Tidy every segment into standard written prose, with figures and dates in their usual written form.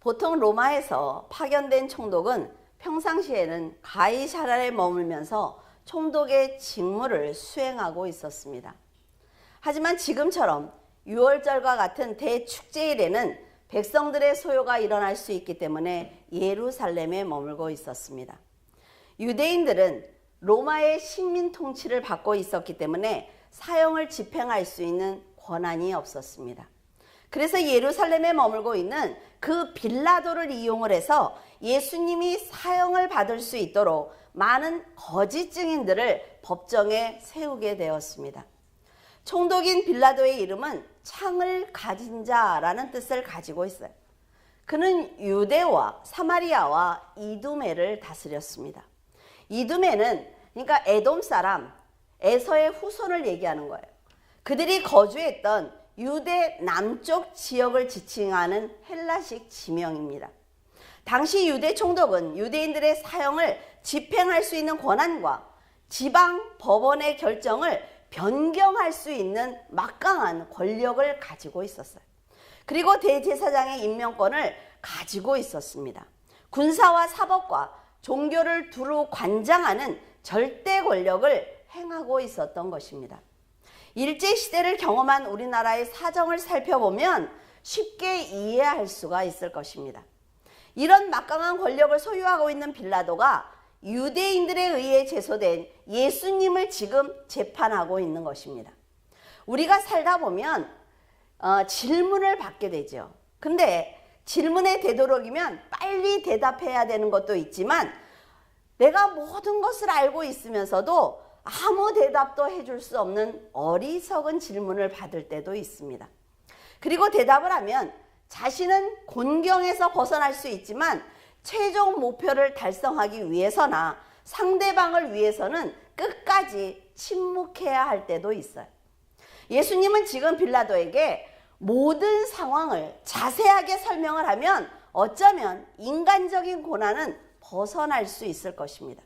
보통 로마에서 파견된 총독은 평상시에는 가이사랴에 머물면서 총독의 직무를 수행하고 있었습니다. 하지만 지금처럼 유월절과 같은 대축제일에는 백성들의 소요가 일어날 수 있기 때문에 예루살렘에 머물고 있었습니다. 유대인들은 로마의 식민 통치를 받고 있었기 때문에 사형을 집행할 수 있는 권한이 없었습니다. 그래서 예루살렘에 머물고 있는 그 빌라도를 이용을 해서 예수님이 사형을 받을 수 있도록 많은 거짓 증인들을 법정에 세우게 되었습니다. 총독인 빌라도의 이름은 창을 가진 자라는 뜻을 가지고 있어요. 그는 유대와 사마리아와 이두메를 다스렸습니다. 이두메는 그러니까 에돔 사람, 에서의 후손을 얘기하는 거예요. 그들이 거주했던 유대 남쪽 지역을 지칭하는 헬라식 지명입니다. 당시 유대 총독은 유대인들의 사형을 집행할 수 있는 권한과 지방 법원의 결정을 변경할 수 있는 막강한 권력을 가지고 있었어요. 그리고 대제사장의 임명권을 가지고 있었습니다. 군사와 사법과 종교를 두루 관장하는 절대 권력을 행하고 있었던 것입니다. 일제시대를 경험한 우리나라의 사정을 살펴보면 쉽게 이해할 수가 있을 것입니다. 이런 막강한 권력을 소유하고 있는 빌라도가 유대인들에 의해 제소된 예수님을 지금 재판하고 있는 것입니다. 우리가 살다 보면 질문을 받게 되죠. 근데 질문에 되도록이면 빨리 대답해야 되는 것도 있지만 내가 모든 것을 알고 있으면서도 아무 대답도 해줄 수 없는 어리석은 질문을 받을 때도 있습니다. 그리고 대답을 하면 자신은 곤경에서 벗어날 수 있지만 최종 목표를 달성하기 위해서나 상대방을 위해서는 끝까지 침묵해야 할 때도 있어요. 예수님은 지금 빌라도에게 모든 상황을 자세하게 설명을 하면 어쩌면 인간적인 고난은 벗어날 수 있을 것입니다.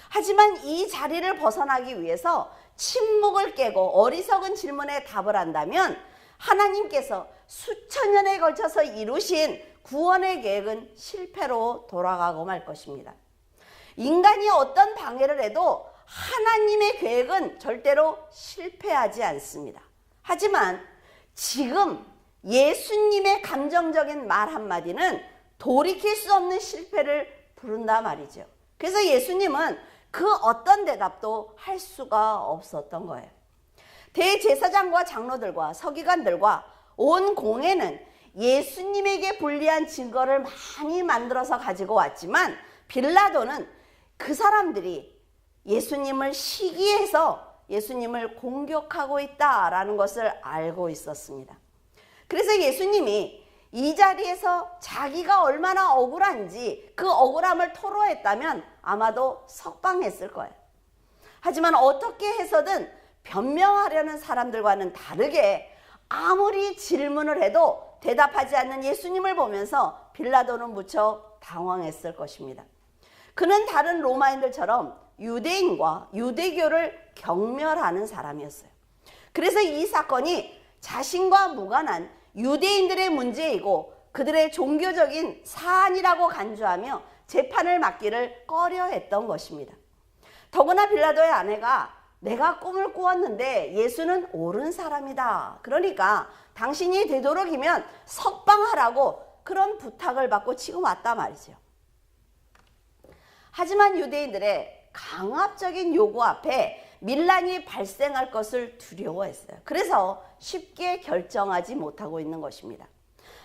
하지만 이 자리를 벗어나기 위해서 침묵을 깨고 어리석은 질문에 답을 한다면 하나님께서 수천 년에 걸쳐서 이루신 구원의 계획은 실패로 돌아가고 말 것입니다. 인간이 어떤 방해를 해도 하나님의 계획은 절대로 실패하지 않습니다. 하지만 지금 예수님의 감정적인 말 한마디는 돌이킬 수 없는 실패를 부른다 말이죠. 그래서 예수님은 그 어떤 대답도 할 수가 없었던 거예요. 대제사장과 장로들과 서기관들과 온 공회는 예수님에게 불리한 증거를 많이 만들어서 가지고 왔지만 빌라도는 그 사람들이 예수님을 시기해서 예수님을 공격하고 있다라는 것을 알고 있었습니다. 그래서 예수님이 이 자리에서 자기가 얼마나 억울한지 그 억울함을 토로했다면 아마도 석방했을 거예요. 하지만 어떻게 해서든 변명하려는 사람들과는 다르게 아무리 질문을 해도 대답하지 않는 예수님을 보면서 빌라도는 무척 당황했을 것입니다. 그는 다른 로마인들처럼 유대인과 유대교를 경멸하는 사람이었어요. 그래서 이 사건이 자신과 무관한 유대인들의 문제이고 그들의 종교적인 사안이라고 간주하며 재판을 맡기를 꺼려했던 것입니다. 더구나 빌라도의 아내가 내가 꿈을 꾸었는데 예수는 옳은 사람이다. 그러니까 당신이 되도록이면 석방하라고 그런 부탁을 받고 지금 왔단 말이죠. 하지만 유대인들의 강압적인 요구 앞에 밀란이 발생할 것을 두려워했어요. 그래서 쉽게 결정하지 못하고 있는 것입니다.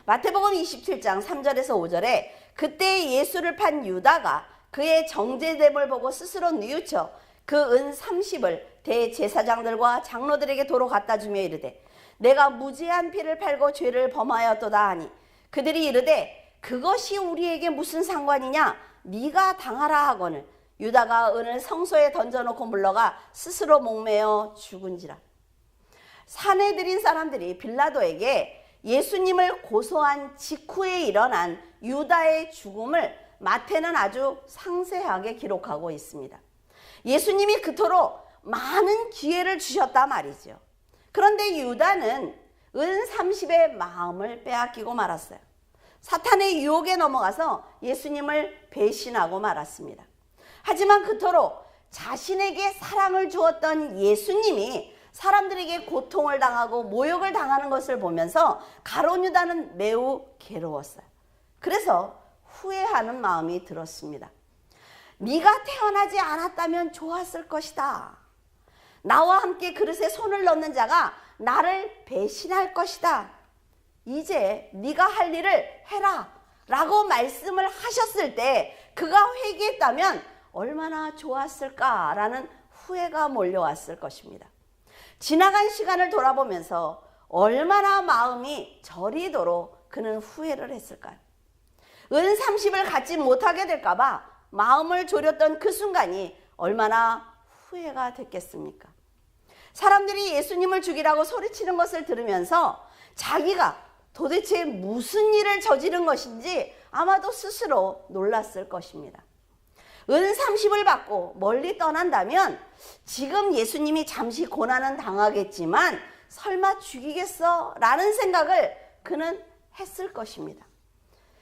마태복음 27장 3절에서 5절에 그때 예수를 판 유다가 그의 정죄됨을 보고 스스로 뉘우쳐 그 은 30을 대제사장들과 장로들에게 도로 갖다 주며 이르되 내가 무죄한 피를 팔고 죄를 범하였도다 하니 그들이 이르되 그것이 우리에게 무슨 상관이냐 네가 당하라 하거늘 유다가 은을 성소에 던져놓고 물러가 스스로 목매어 죽은지라. 사내들인 사람들이 빌라도에게 예수님을 고소한 직후에 일어난 유다의 죽음을 마태는 아주 상세하게 기록하고 있습니다. 예수님이 그토록 많은 기회를 주셨단 말이죠. 그런데 유다는 은 30의 마음을 빼앗기고 말았어요. 사탄의 유혹에 넘어가서 예수님을 배신하고 말았습니다. 하지만 그토록 자신에게 사랑을 주었던 예수님이 사람들에게 고통을 당하고 모욕을 당하는 것을 보면서 가룟 유다는 매우 괴로웠어요. 그래서 후회하는 마음이 들었습니다. 네가 태어나지 않았다면 좋았을 것이다. 나와 함께 그릇에 손을 넣는 자가 나를 배신할 것이다. 이제 네가 할 일을 해라 라고 말씀을 하셨을 때 그가 회개했다면 얼마나 좋았을까라는 후회가 몰려왔을 것입니다. 지나간 시간을 돌아보면서 얼마나 마음이 저리도록 그는 후회를 했을까요? 은 30을 갖지 못하게 될까 봐 마음을 졸였던 그 순간이 얼마나 후회가 됐겠습니까? 사람들이 예수님을 죽이라고 소리치는 것을 들으면서 자기가 도대체 무슨 일을 저지른 것인지 아마도 스스로 놀랐을 것입니다. 은 30을 받고 멀리 떠난다면 지금 예수님이 잠시 고난은 당하겠지만 설마 죽이겠어? 라는 생각을 그는 했을 것입니다.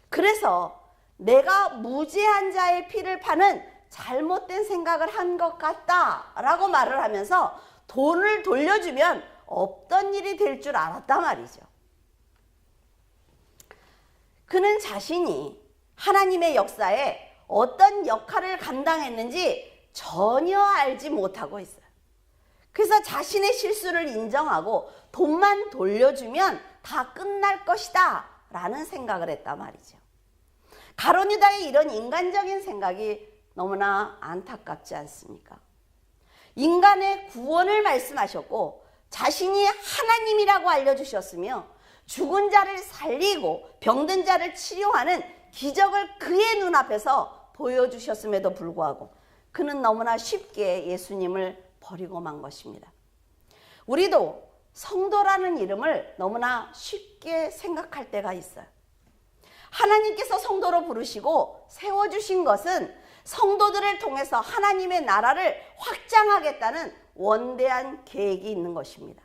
그래서 내가 무죄한 자의 피를 파는 잘못된 생각을 한 것 같다 라고 말을 하면서 돈을 돌려주면 없던 일이 될 줄 알았단 말이죠. 그는 자신이 하나님의 역사에 어떤 역할을 감당했는지 전혀 알지 못하고 있어요. 그래서 자신의 실수를 인정하고 돈만 돌려주면 다 끝날 것이다 라는 생각을 했단 말이죠. 가룟 유다의 이런 인간적인 생각이 너무나 안타깝지 않습니까? 인간의 구원을 말씀하셨고 자신이 하나님이라고 알려주셨으며 죽은 자를 살리고 병든 자를 치료하는 기적을 그의 눈앞에서 보여주셨음에도 불구하고 그는 너무나 쉽게 예수님을 버리고 만 것입니다. 우리도 성도라는 이름을 너무나 쉽게 생각할 때가 있어요. 하나님께서 성도로 부르시고 세워주신 것은 성도들을 통해서 하나님의 나라를 확장하겠다는 원대한 계획이 있는 것입니다.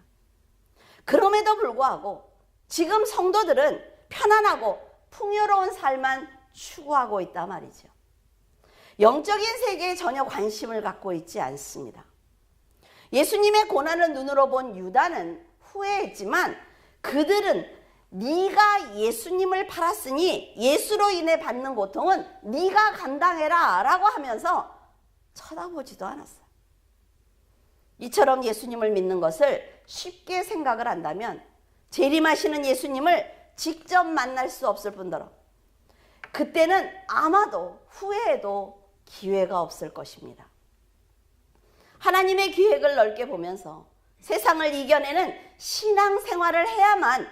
그럼에도 불구하고 지금 성도들은 편안하고 풍요로운 삶만 추구하고 있단 말이죠. 영적인 세계에 전혀 관심을 갖고 있지 않습니다. 예수님의 고난을 눈으로 본 유다는 후회했지만 그들은 네가 예수님을 팔았으니 예수로 인해 받는 고통은 네가 감당해라 라고 하면서 쳐다보지도 않았어요. 이처럼 예수님을 믿는 것을 쉽게 생각을 한다면 재림하시는 예수님을 직접 만날 수 없을 뿐더러 그때는 아마도 후회해도 기회가 없을 것입니다. 하나님의 계획을 넓게 보면서 세상을 이겨내는 신앙생활을 해야만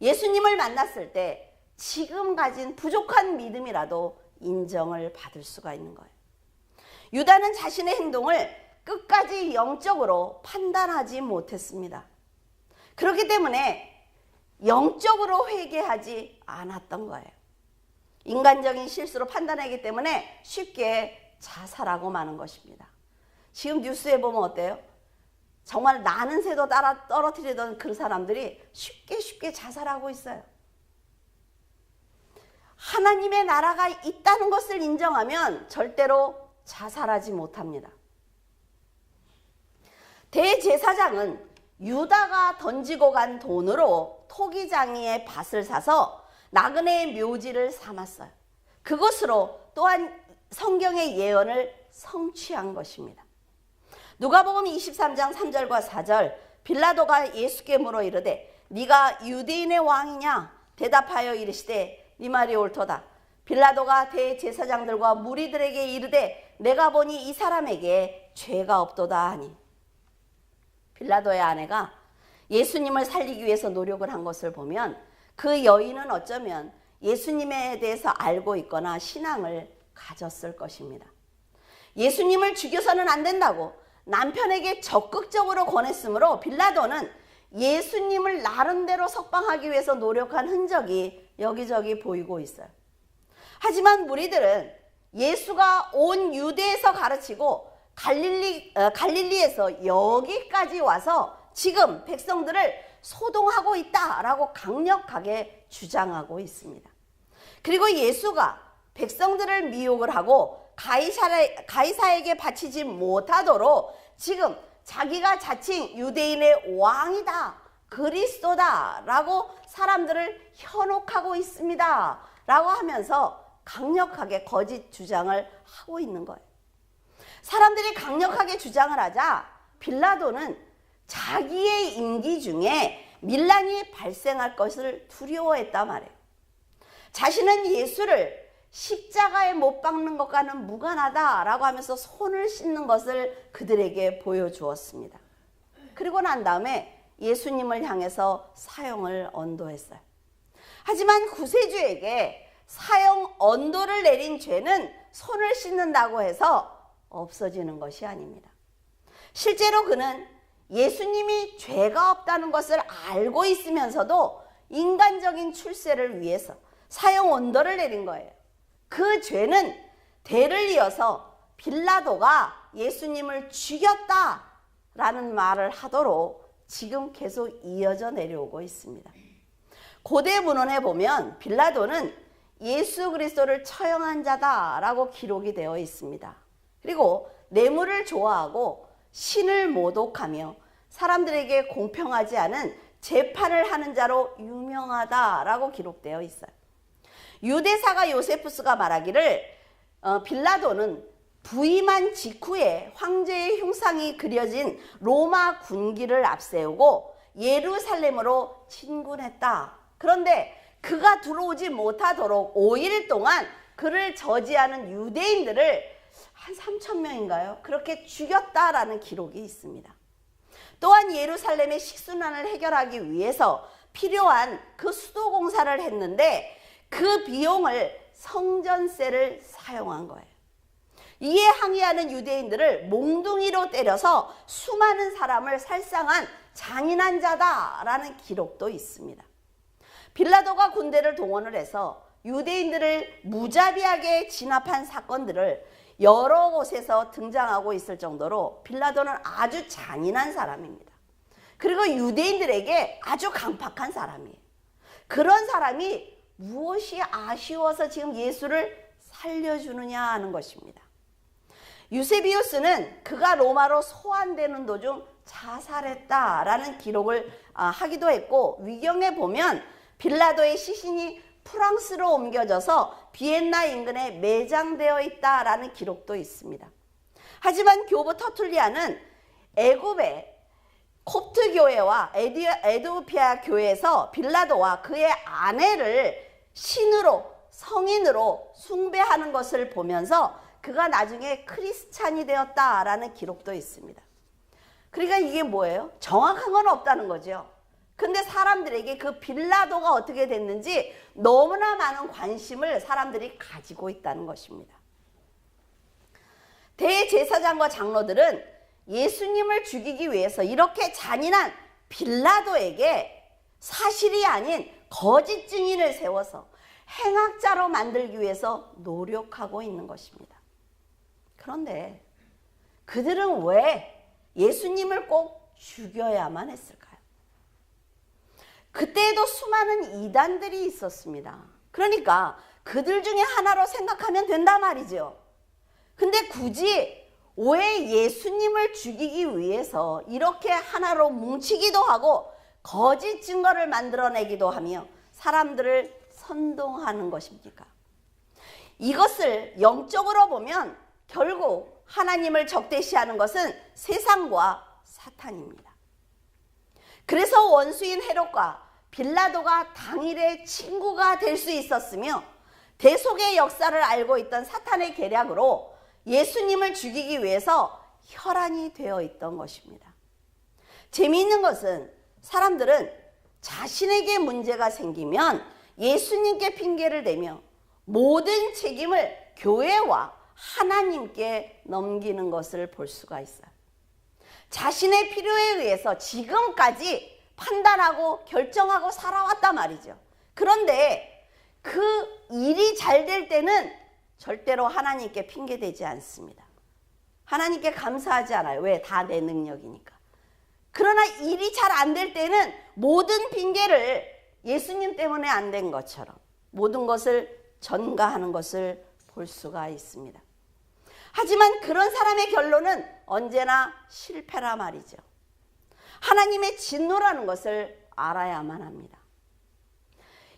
예수님을 만났을 때 지금 가진 부족한 믿음이라도 인정을 받을 수가 있는 거예요. 유다는 자신의 행동을 끝까지 영적으로 판단하지 못했습니다. 그렇기 때문에 영적으로 회개하지 않았던 거예요. 인간적인 실수로 판단하기 때문에 쉽게 자살하고 마는 것입니다. 지금 뉴스에 보면 어때요? 정말 나는 새도 따라 떨어뜨리던 그 사람들이 쉽게 자살하고 있어요. 하나님의 나라가 있다는 것을 인정하면 절대로 자살하지 못합니다. 대제사장은 유다가 던지고 간 돈으로 토기장이의 밭을 사서 나그네의 묘지를 삼았어요. 그것으로 또한 성경의 예언을 성취한 것입니다. 누가복음 23장 3절과 4절 빌라도가 예수께 물어 이르되 네가 유대인의 왕이냐? 대답하여 이르시되 네 말이 옳도다. 빌라도가 대제사장들과 무리들에게 이르되 내가 보니 이 사람에게 죄가 없도다 하니 빌라도의 아내가 예수님을 살리기 위해서 노력을 한 것을 보면 그 여인은 어쩌면 예수님에 대해서 알고 있거나 신앙을 가졌을 것입니다. 예수님을 죽여서는 안 된다고 남편에게 적극적으로 권했으므로 빌라도는 예수님을 나름대로 석방하기 위해서 노력한 흔적이 여기저기 보이고 있어요. 하지만 무리들은 예수가 온 유대에서 가르치고 갈릴리에서 여기까지 와서 지금 백성들을 소동하고 있다라고 강력하게 주장하고 있습니다. 그리고 예수가 백성들을 미혹을 하고 가이사에게 바치지 못하도록 지금 자기가 자칭 유대인의 왕이다, 그리스도다 라고 사람들을 현혹하고 있습니다 라고 하면서 강력하게 거짓 주장을 하고 있는 거예요. 사람들이 강력하게 주장을 하자 빌라도는 자기의 임기 중에 밀란이 발생할 것을 두려워했단 말이에요. 자신은 예수를 십자가에 못 박는 것과는 무관하다라고 하면서 손을 씻는 것을 그들에게 보여주었습니다. 그리고 난 다음에 예수님을 향해서 사형을 언도했어요. 하지만 구세주에게 사형 언도를 내린 죄는 손을 씻는다고 해서 없어지는 것이 아닙니다. 실제로 그는 예수님이 죄가 없다는 것을 알고 있으면서도 인간적인 출세를 위해서 사형 언도를 내린 거예요. 그 죄는 대를 이어서 빌라도가 예수님을 죽였다라는 말을 하도록 지금 계속 이어져 내려오고 있습니다. 고대 문헌에 보면 빌라도는 예수 그리스도를 처형한 자다라고 기록이 되어 있습니다. 그리고 뇌물을 좋아하고 신을 모독하며 사람들에게 공평하지 않은 재판을 하는 자로 유명하다라고 기록되어 있어요. 유대사가 요세푸스가 말하기를 빌라도는 부임한 직후에 황제의 흉상이 그려진 로마 군기를 앞세우고 예루살렘으로 진군했다. 그런데 그가 들어오지 못하도록 5일 동안 그를 저지하는 유대인들을 한 3,000명인가요? 그렇게 죽였다라는 기록이 있습니다. 또한 예루살렘의 식수난을 해결하기 위해서 필요한 그 수도 공사를 했는데 그 비용을 성전세를 사용한 거예요. 이에 항의하는 유대인들을 몽둥이로 때려서 수많은 사람을 살상한 잔인한 자다라는 기록도 있습니다. 빌라도가 군대를 동원을 해서 유대인들을 무자비하게 진압한 사건들을 여러 곳에서 등장하고 있을 정도로 빌라도는 아주 잔인한 사람입니다. 그리고 유대인들에게 아주 강팍한 사람이에요. 그런 사람이 무엇이 아쉬워서 지금 예수를 살려주느냐 하는 것입니다. 유세비우스는 그가 로마로 소환되는 도중 자살했다라는 기록을 하기도 했고, 위경에 보면 빌라도의 시신이 프랑스로 옮겨져서 비엔나 인근에 매장되어 있다라는 기록도 있습니다. 하지만 교부 터툴리아는 애굽의 콥트 교회와 에디오피아 교회에서 빌라도와 그의 아내를 신으로, 성인으로 숭배하는 것을 보면서 그가 나중에 크리스찬이 되었다라는 기록도 있습니다. 그러니까 이게 뭐예요? 정확한 건 없다는 거죠. 근데 사람들에게 그 빌라도가 어떻게 됐는지 너무나 많은 관심을 사람들이 가지고 있다는 것입니다. 대제사장과 장로들은 예수님을 죽이기 위해서 이렇게 잔인한 빌라도에게 사실이 아닌 거짓 증인을 세워서 행악자로 만들기 위해서 노력하고 있는 것입니다. 그런데 그들은 왜 예수님을 꼭 죽여야만 했을까요? 그때에도 수많은 이단들이 있었습니다. 그러니까 그들 중에 하나로 생각하면 된단 말이죠. 근데 굳이 왜 예수님을 죽이기 위해서 이렇게 하나로 뭉치기도 하고 거짓 증거를 만들어내기도 하며 사람들을 선동하는 것입니까? 이것을 영적으로 보면 결국 하나님을 적대시하는 것은 세상과 사탄입니다. 그래서 원수인 헤롯과 빌라도가 당일의 친구가 될 수 있었으며 대속의 역사를 알고 있던 사탄의 계략으로 예수님을 죽이기 위해서 혈안이 되어 있던 것입니다. 재미있는 것은 사람들은 자신에게 문제가 생기면 예수님께 핑계를 대며 모든 책임을 교회와 하나님께 넘기는 것을 볼 수가 있어요. 자신의 필요에 의해서 지금까지 판단하고 결정하고 살아왔단 말이죠. 그런데 그 일이 잘 될 때는 절대로 하나님께 핑계대지 않습니다. 하나님께 감사하지 않아요. 왜? 다 내 능력이니까. 그러나 일이 잘 안 될 때는 모든 핑계를 예수님 때문에 안 된 것처럼 모든 것을 전가하는 것을 볼 수가 있습니다. 하지만 그런 사람의 결론은 언제나 실패라 말이죠. 하나님의 진노라는 것을 알아야만 합니다.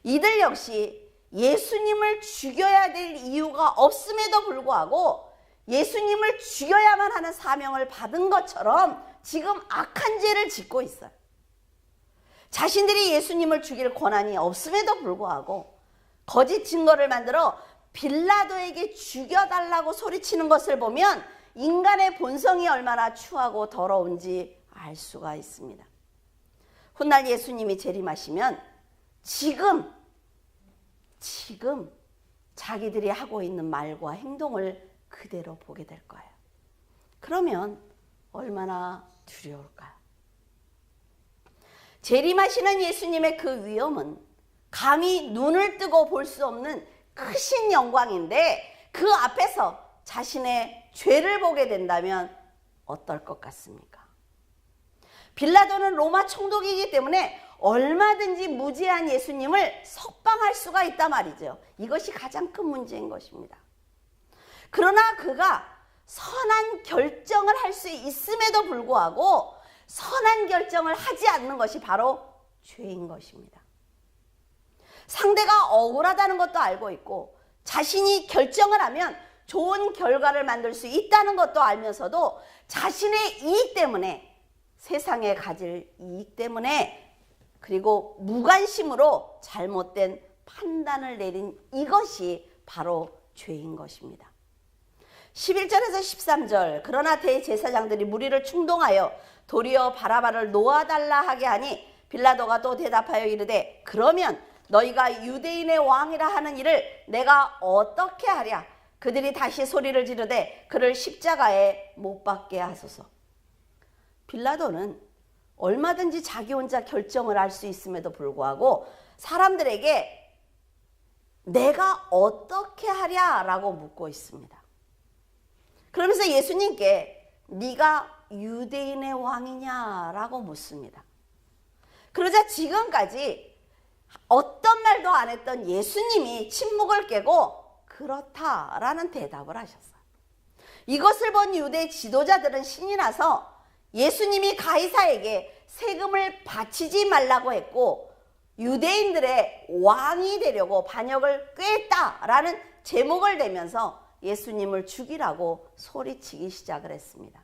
이들 역시 예수님을 죽여야 될 이유가 없음에도 불구하고 예수님을 죽여야만 하는 사명을 받은 것처럼 지금 악한 죄를 짓고 있어요. 자신들이 예수님을 죽일 권한이 없음에도 불구하고 거짓 증거를 만들어 빌라도에게 죽여달라고 소리치는 것을 보면 인간의 본성이 얼마나 추하고 더러운지 알 수가 있습니다. 훗날 예수님이 재림하시면 지금 자기들이 하고 있는 말과 행동을 그대로 보게 될 거예요. 그러면 얼마나 두려울까요? 재림하시는 예수님의 그 위엄은 감히 눈을 뜨고 볼 수 없는 크신 영광인데 그 앞에서 자신의 죄를 보게 된다면 어떨 것 같습니까? 빌라도는 로마 총독이기 때문에 얼마든지 무죄한 예수님을 석방할 수가 있단 말이죠. 이것이 가장 큰 문제인 것입니다. 그러나 그가 선한 결정을 할 수 있음에도 불구하고 선한 결정을 하지 않는 것이 바로 죄인 것입니다. 상대가 억울하다는 것도 알고 있고 자신이 결정을 하면 좋은 결과를 만들 수 있다는 것도 알면서도 자신의 이익 때문에, 세상에 가질 이익 때문에, 그리고 무관심으로 잘못된 판단을 내린 이것이 바로 죄인 것입니다. 11절에서 13절 그러나 대제사장들이 무리를 충동하여 도리어 바라바를 놓아달라 하게 하니 빌라도가 또 대답하여 이르되 그러면 너희가 유대인의 왕이라 하는 일을 내가 어떻게 하랴? 그들이 다시 소리를 지르되 그를 십자가에 못 박게 하소서. 빌라도는 얼마든지 자기 혼자 결정을 할 수 있음에도 불구하고 사람들에게 내가 어떻게 하랴? 라고 묻고 있습니다. 그러면서 예수님께 네가 유대인의 왕이냐? 라고 묻습니다. 그러자 지금까지 어떤 말도 안 했던 예수님이 침묵을 깨고 그렇다라는 대답을 하셨어요. 이것을 본 유대 지도자들은 신이 나서 예수님이 가이사에게 세금을 바치지 말라고 했고 유대인들의 왕이 되려고 반역을 꾀했다라는 제목을 대면서 예수님을 죽이라고 소리치기 시작을 했습니다.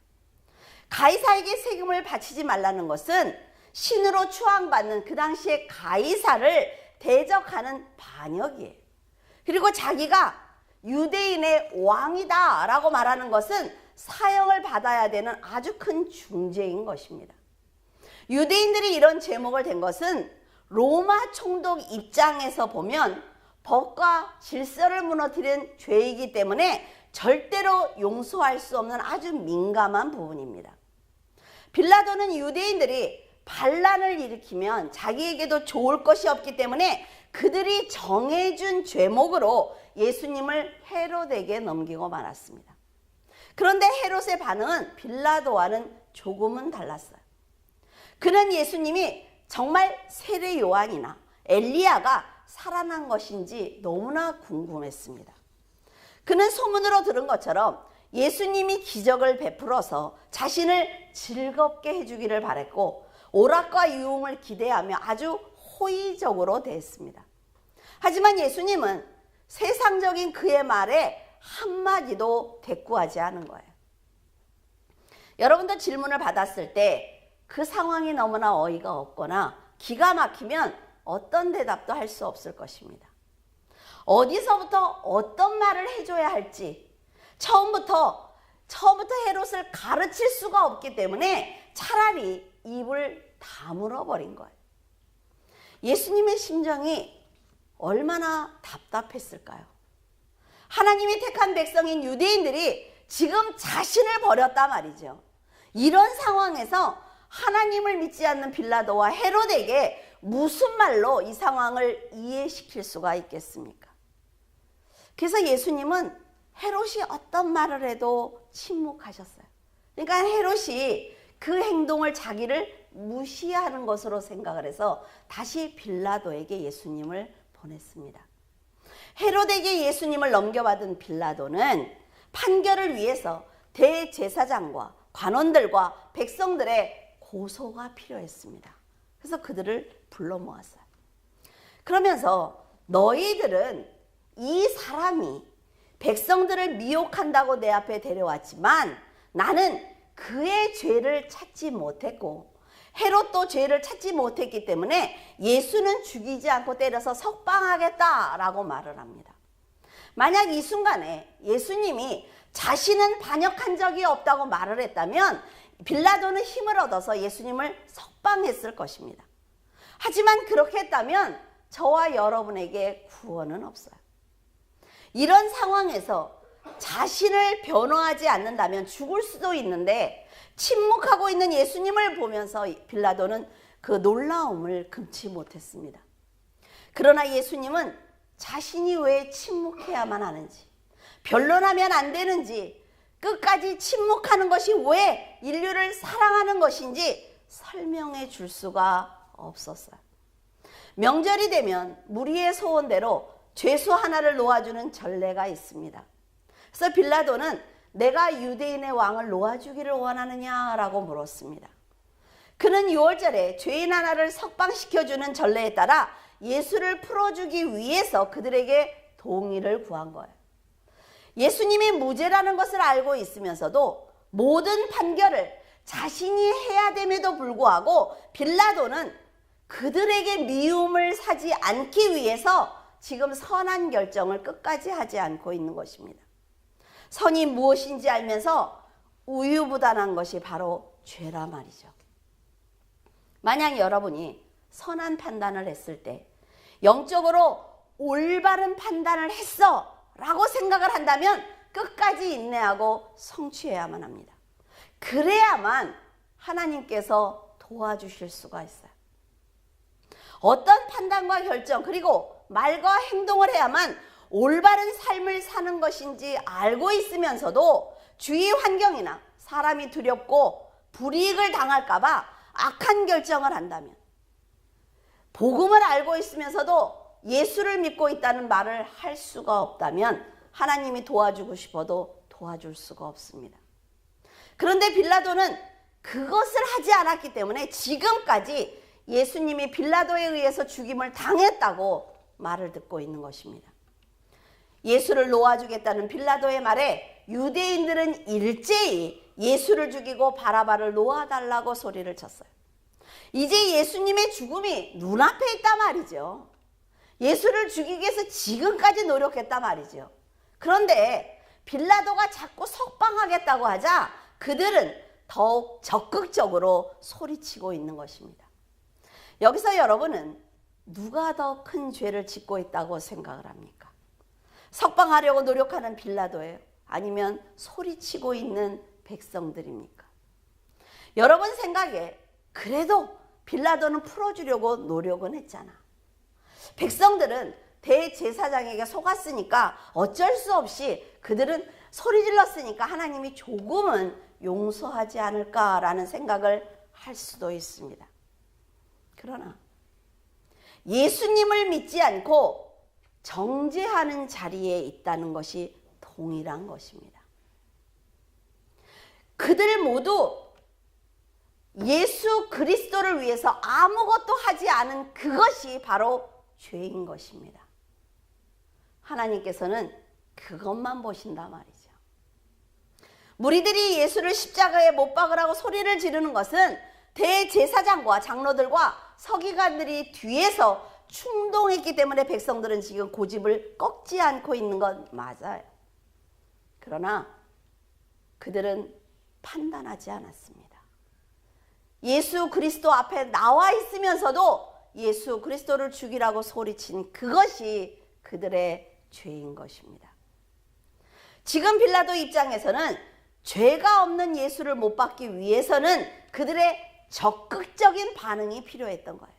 가이사에게 세금을 바치지 말라는 것은 신으로 추앙받는 그 당시에 가이사를 대적하는 반역이에요. 그리고 자기가 유대인의 왕이다 라고 말하는 것은 사형을 받아야 되는 아주 큰 중죄인 것입니다. 유대인들이 이런 제목을 댄 것은 로마 총독 입장에서 보면 법과 질서를 무너뜨린 죄이기 때문에 절대로 용서할 수 없는 아주 민감한 부분입니다. 빌라도는 유대인들이 반란을 일으키면 자기에게도 좋을 것이 없기 때문에 그들이 정해준 죄목으로 예수님을 헤롯에게 넘기고 말았습니다. 그런데 헤롯의 반응은 빌라도와는 조금은 달랐어요. 그는 예수님이 정말 세례 요한이나 엘리야가 살아난 것인지 너무나 궁금했습니다. 그는 소문으로 들은 것처럼 예수님이 기적을 베풀어서 자신을 즐겁게 해주기를 바랬고 오락과 유흥을 기대하며 아주 호의적으로 대했습니다. 하지만 예수님은 세상적인 그의 말에 한마디도 대꾸하지 않은 거예요. 여러분도 질문을 받았을 때 그 상황이 너무나 어이가 없거나 기가 막히면 어떤 대답도 할 수 없을 것입니다. 어디서부터 어떤 말을 해줘야 할지 처음부터 헤롯을 가르칠 수가 없기 때문에 차라리 입을 다물어 버린 거예요. 예수님의 심정이 얼마나 답답했을까요? 하나님이 택한 백성인 유대인들이 지금 자신을 버렸단 말이죠. 이런 상황에서 하나님을 믿지 않는 빌라도와 헤롯에게 무슨 말로 이 상황을 이해시킬 수가 있겠습니까? 그래서 예수님은 헤롯이 어떤 말을 해도 침묵하셨어요. 그러니까 헤롯이 그 행동을 자기를 무시하는 것으로 생각을 해서 다시 빌라도에게 예수님을 보냈습니다. 헤로데에게 예수님을 넘겨받은 빌라도는 판결을 위해서 대제사장과 관원들과 백성들의 고소가 필요했습니다. 그래서 그들을 불러 모았어요. 그러면서 너희들은 이 사람이 백성들을 미혹한다고 내 앞에 데려왔지만 나는 그의 죄를 찾지 못했고 헤롯도 죄를 찾지 못했기 때문에 예수는 죽이지 않고 때려서 석방하겠다라고 말을 합니다. 만약 이 순간에 예수님이 자신은 반역한 적이 없다고 말을 했다면 빌라도는 힘을 얻어서 예수님을 석방했을 것입니다. 하지만 그렇게 했다면 저와 여러분에게 구원은 없어요. 이런 상황에서 자신을 변호하지 않는다면 죽을 수도 있는데 침묵하고 있는 예수님을 보면서 빌라도는 그 놀라움을 금치 못했습니다. 그러나 예수님은 자신이 왜 침묵해야만 하는지, 변론하면 안 되는지, 끝까지 침묵하는 것이 왜 인류를 사랑하는 것인지 설명해 줄 수가 없었어요. 명절이 되면 무리의 소원대로 죄수 하나를 놓아주는 전례가 있습니다. 그래서 빌라도는 내가 유대인의 왕을 놓아주기를 원하느냐라고 물었습니다. 그는 6월절에 죄인 하나를 석방시켜주는 전례에 따라 예수를 풀어주기 위해서 그들에게 동의를 구한 거예요. 예수님이 무죄라는 것을 알고 있으면서도 모든 판결을 자신이 해야 됨에도 불구하고 빌라도는 그들에게 미움을 사지 않기 위해서 지금 선한 결정을 끝까지 하지 않고 있는 것입니다. 선이 무엇인지 알면서 우유부단한 것이 바로 죄라 말이죠. 만약 여러분이 선한 판단을 했을 때 영적으로 올바른 판단을 했어 라고 생각을 한다면 끝까지 인내하고 성취해야만 합니다. 그래야만 하나님께서 도와주실 수가 있어요. 어떤 판단과 결정 그리고 말과 행동을 해야만 올바른 삶을 사는 것인지 알고 있으면서도 주위 환경이나 사람이 두렵고 불이익을 당할까 봐 악한 결정을 한다면, 복음을 알고 있으면서도 예수를 믿고 있다는 말을 할 수가 없다면 하나님이 도와주고 싶어도 도와줄 수가 없습니다. 그런데 빌라도는 그것을 하지 않았기 때문에 지금까지 예수님이 빌라도에 의해서 죽임을 당했다고 말을 듣고 있는 것입니다. 예수를 놓아주겠다는 빌라도의 말에 유대인들은 일제히 예수를 죽이고 바라바를 놓아달라고 소리를 쳤어요. 이제 예수님의 죽음이 눈앞에 있단 말이죠. 예수를 죽이기 위해서 지금까지 노력했단 말이죠. 그런데 빌라도가 자꾸 석방하겠다고 하자 그들은 더욱 적극적으로 소리치고 있는 것입니다. 여기서 여러분은 누가 더 큰 죄를 짓고 있다고 생각을 합니까? 석방하려고 노력하는 빌라도예요? 아니면 소리치고 있는 백성들입니까? 여러분 생각에 그래도 빌라도는 풀어주려고 노력은 했잖아. 백성들은 대제사장에게 속았으니까 어쩔 수 없이 그들은 소리 질렀으니까 하나님이 조금은 용서하지 않을까라는 생각을 할 수도 있습니다. 그러나 예수님을 믿지 않고 정죄하는 자리에 있다는 것이 동일한 것입니다. 그들 모두 예수 그리스도를 위해서 아무것도 하지 않은 그것이 바로 죄인 것입니다. 하나님께서는 그것만 보신단 말이죠. 무리들이 예수를 십자가에 못 박으라고 소리를 지르는 것은 대제사장과 장로들과 서기관들이 뒤에서 충동했기 때문에 백성들은 지금 고집을 꺾지 않고 있는 건 맞아요. 그러나 그들은 판단하지 않았습니다. 예수 그리스도 앞에 나와 있으면서도 예수 그리스도를 죽이라고 소리친 그것이 그들의 죄인 것입니다. 지금 빌라도 입장에서는 죄가 없는 예수를 못 받기 위해서는 그들의 적극적인 반응이 필요했던 거예요.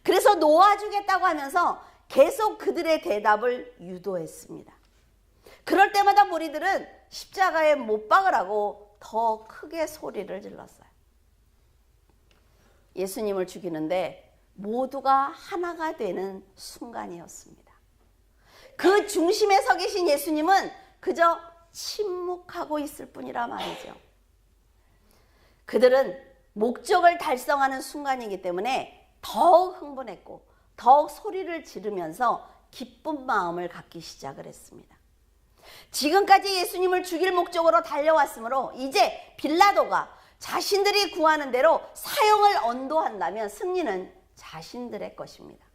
그래서 놓아주겠다고 하면서 계속 그들의 대답을 유도했습니다. 그럴 때마다 무리들은 십자가에 못 박으라고 더 크게 소리를 질렀어요. 예수님을 죽이는데 모두가 하나가 되는 순간이었습니다. 그 중심에 서 계신 예수님은 그저 침묵하고 있을 뿐이라 말이죠. 그들은 목적을 달성하는 순간이기 때문에 더욱 흥분했고 더욱 소리를 지르면서 기쁜 마음을 갖기 시작을 했습니다. 지금까지 예수님을 죽일 목적으로 달려왔으므로 이제 빌라도가 자신들이 구하는 대로 사형을 언도한다면 승리는 자신들의 것입니다.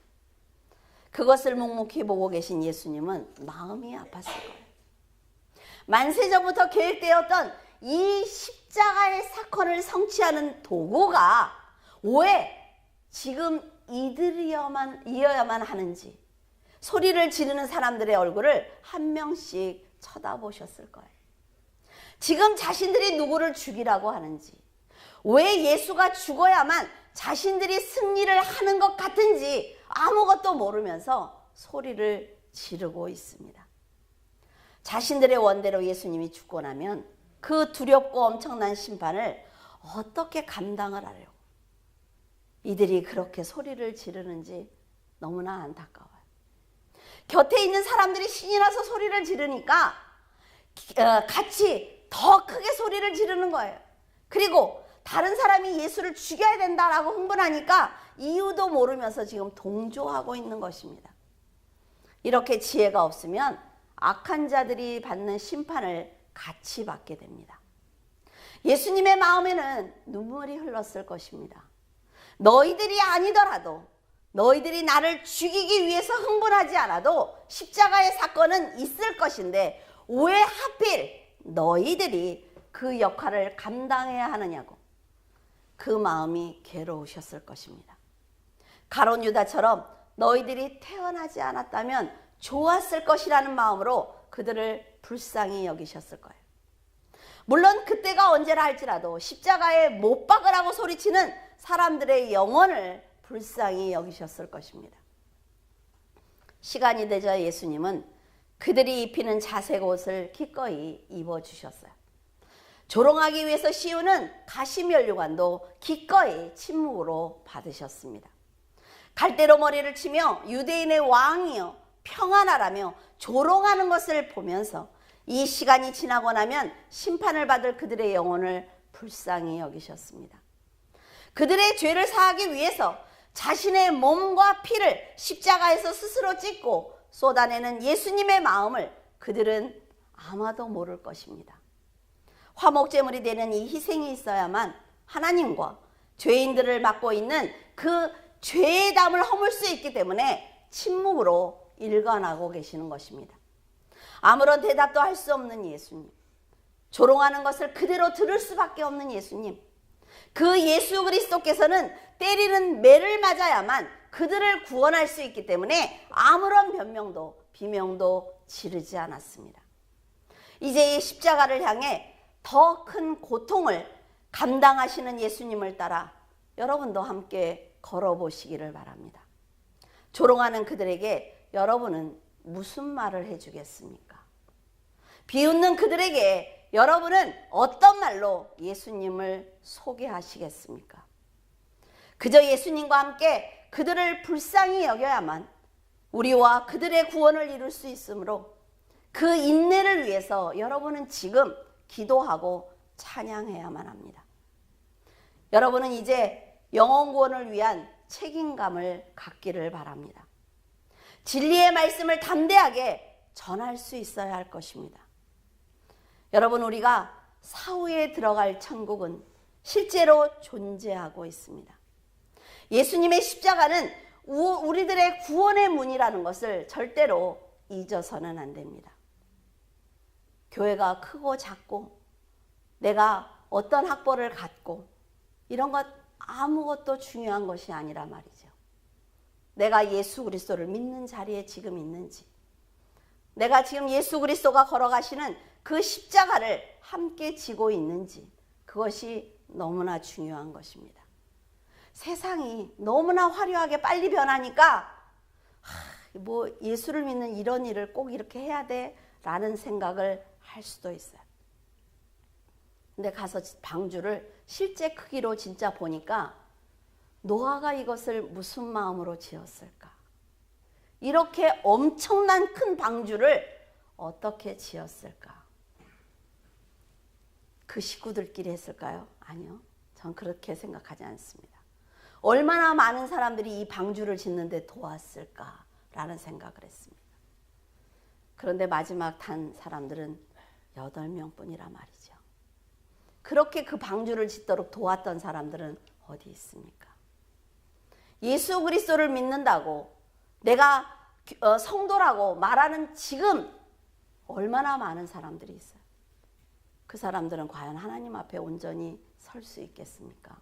그것을 묵묵히 보고 계신 예수님은 마음이 아팠을 거예요. 만세전부터 계획되었던 이 십자가의 사건을 성취하는 도구가 왜 지금 이어야만 하는지 소리를 지르는 사람들의 얼굴을 한 명씩 쳐다보셨을 거예요. 지금 자신들이 누구를 죽이라고 하는지, 왜 예수가 죽어야만 자신들이 승리를 하는 것 같은지 아무것도 모르면서 소리를 지르고 있습니다. 자신들의 원대로 예수님이 죽고 나면 그 두렵고 엄청난 심판을 어떻게 감당을 하려고 이들이 그렇게 소리를 지르는지 너무나 안타까워요. 곁에 있는 사람들이 신이 나서 소리를 지르니까 같이 더 크게 소리를 지르는 거예요. 그리고 다른 사람이 예수를 죽여야 된다라고 흥분하니까 이유도 모르면서 지금 동조하고 있는 것입니다. 이렇게 지혜가 없으면 악한 자들이 받는 심판을 같이 받게 됩니다. 예수님의 마음에는 눈물이 흘렀을 것입니다. 너희들이 아니더라도, 너희들이 나를 죽이기 위해서 흥분하지 않아도 십자가의 사건은 있을 것인데 왜 하필 너희들이 그 역할을 감당해야 하느냐고 그 마음이 괴로우셨을 것입니다. 가룟 유다처럼 너희들이 태어나지 않았다면 좋았을 것이라는 마음으로 그들을 불쌍히 여기셨을 거예요. 물론 그때가 언제라 할지라도 십자가에 못 박으라고 소리치는 사람들의 영혼을 불쌍히 여기셨을 것입니다. 시간이 되자 예수님은 그들이 입히는 자색 옷을 기꺼이 입어주셨어요. 조롱하기 위해서 씌우는 가시면류관도 기꺼이 침묵으로 받으셨습니다. 갈대로 머리를 치며 유대인의 왕이여 평안하라며 조롱하는 것을 보면서 이 시간이 지나고 나면 심판을 받을 그들의 영혼을 불쌍히 여기셨습니다. 그들의 죄를 사하기 위해서 자신의 몸과 피를 십자가에서 스스로 찢고 쏟아내는 예수님의 마음을 그들은 아마도 모를 것입니다. 화목제물이 되는 이 희생이 있어야만 하나님과 죄인들을 맡고 있는 그 죄의 담을 허물 수 있기 때문에 침묵으로 일관하고 계시는 것입니다. 아무런 대답도 할 수 없는 예수님, 조롱하는 것을 그대로 들을 수밖에 없는 예수님, 그 예수 그리스도께서는 때리는 매를 맞아야만 그들을 구원할 수 있기 때문에 아무런 변명도 비명도 지르지 않았습니다. 이제 이 십자가를 향해 더 큰 고통을 감당하시는 예수님을 따라 여러분도 함께 걸어보시기를 바랍니다. 조롱하는 그들에게 여러분은 무슨 말을 해주겠습니까? 비웃는 그들에게 여러분은 어떤 말로 예수님을 소개하시겠습니까? 그저 예수님과 함께 그들을 불쌍히 여겨야만 우리와 그들의 구원을 이룰 수 있으므로 그 인내를 위해서 여러분은 지금 기도하고 찬양해야만 합니다. 여러분은 이제 영혼 구원을 위한 책임감을 갖기를 바랍니다. 진리의 말씀을 담대하게 전할 수 있어야 할 것입니다. 여러분, 우리가 사후에 들어갈 천국은 실제로 존재하고 있습니다. 예수님의 십자가는 우리들의 구원의 문이라는 것을 절대로 잊어서는 안 됩니다. 교회가 크고 작고 내가 어떤 학벌을 갖고 이런 것 아무것도 중요한 것이 아니라 말이죠. 내가 예수 그리스도를 믿는 자리에 지금 있는지, 내가 지금 예수 그리스도가 걸어가시는 그 십자가를 함께 지고 있는지, 그것이 너무나 중요한 것입니다. 세상이 너무나 화려하게 빨리 변하니까 뭐 예수를 믿는 이런 일을 꼭 이렇게 해야 돼 라는 생각을 할 수도 있어요. 근데 가서 방주를 실제 크기로 진짜 보니까 노아가 이것을 무슨 마음으로 지었을까? 이렇게 엄청난 큰 방주를 어떻게 지었을까? 그 식구들끼리 했을까요? 아니요. 전 그렇게 생각하지 않습니다. 얼마나 많은 사람들이 이 방주를 짓는데 도왔을까라는 생각을 했습니다. 그런데 마지막 탄 사람들은 8명뿐이라 말이죠. 그렇게 그 방주를 짓도록 도왔던 사람들은 어디 있습니까? 예수 그리스도를 믿는다고 내가 성도라고 말하는 지금 얼마나 많은 사람들이 있어요. 그 사람들은 과연 하나님 앞에 온전히 설 수 있겠습니까?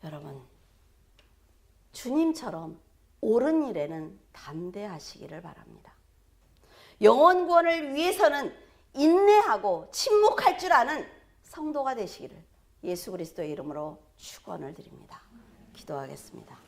여러분, 주님처럼 옳은 일에는 담대하시기를 바랍니다. 영혼 구원을 위해서는 인내하고 침묵할 줄 아는 성도가 되시기를 예수 그리스도의 이름으로 축원을 드립니다. 기도하겠습니다.